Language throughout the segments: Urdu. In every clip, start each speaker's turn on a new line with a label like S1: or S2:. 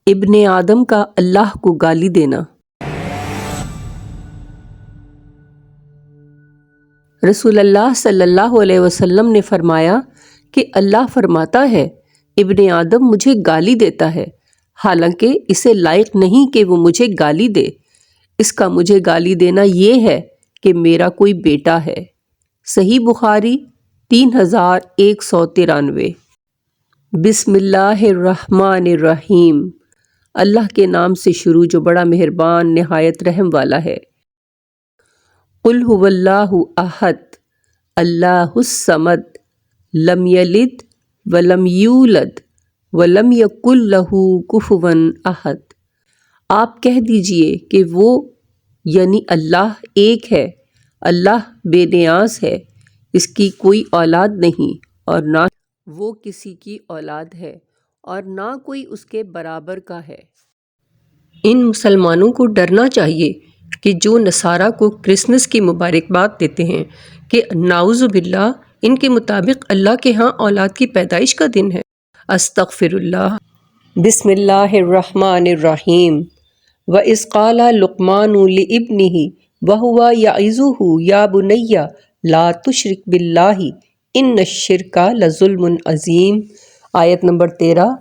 S1: ابن آدم کا اللہ کو گالی دینا۔ رسول اللہ صلی اللہ علیہ وسلم نے فرمایا کہ اللہ فرماتا ہے ابن آدم مجھے گالی دیتا ہے، حالانکہ اسے لائق نہیں کہ وہ مجھے گالی دے۔ اس کا مجھے گالی دینا یہ ہے کہ میرا کوئی بیٹا ہے۔ صحیح بخاری 3193۔ بسم اللہ الرحمن الرحیم۔ اللہ کے نام سے شروع جو بڑا مہربان نہایت رحم والا ہے۔ قل هو اللہ احد اللہ الصمد لم یلد ولم یولد ولم یکن لہ کفوا احد۔ آپ کہہ دیجئے کہ وہ یعنی اللہ ایک ہے، اللہ بے نیاز ہے، اس کی کوئی اولاد نہیں اور نہ وہ کسی کی اولاد ہے اور نہ کوئی اس کے برابر کا ہے۔ ان مسلمانوں کو ڈرنا چاہیے کہ جو نصارہ کو کرسمس کی مبارکباد دیتے ہیں کہ نعوذ باللہ ان کے مطابق اللہ کے ہاں اولاد کی پیدائش کا دن ہے۔ استغفر اللہ۔ بسم اللہ الرحمن الرحیم۔ وَإِذْ قَالَ لُقْمَانُ لِابْنِهِ وَهُوَ يَعِظُهُ يَا بُنَيَّ لَا تُشْرِكْ بِاللَّهِ إِنَّ الشِّرْكَ لَظُلْمٌ عَظِيمٌ۔ آیت نمبر 13۔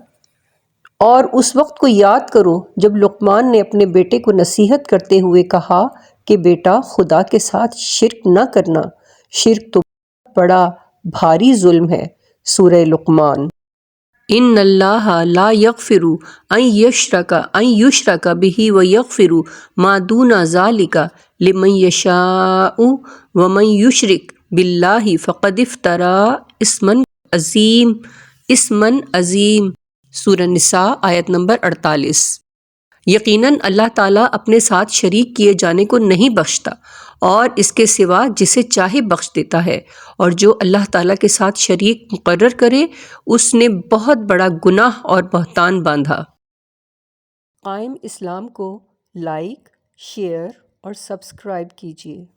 S1: اور اس وقت کو یاد کرو جب لقمان نے اپنے بیٹے کو نصیحت کرتے ہوئے کہا کہ بیٹا خدا کے ساتھ شرک نہ کرنا، شرک تو بڑا بھاری ظلم ہے۔ سورہ لقمان۔ ان اللہ لا یغفر ان یشرک بہ ویغفر ما دون ذلک لمن یشاء ومن یشرک باللہ فقد افتری اسما عظیم۔ سورہ نساء آیت نمبر 48۔ یقیناً اللہ تعالیٰ اپنے ساتھ شریک کیے جانے کو نہیں بخشتا اور اس کے سوا جسے چاہے بخش دیتا ہے، اور جو اللہ تعالیٰ کے ساتھ شریک مقرر کرے اس نے بہت بڑا گناہ اور بہتان باندھا۔ قائم اسلام کو لائک، شیئر اور سبسکرائب کیجیے۔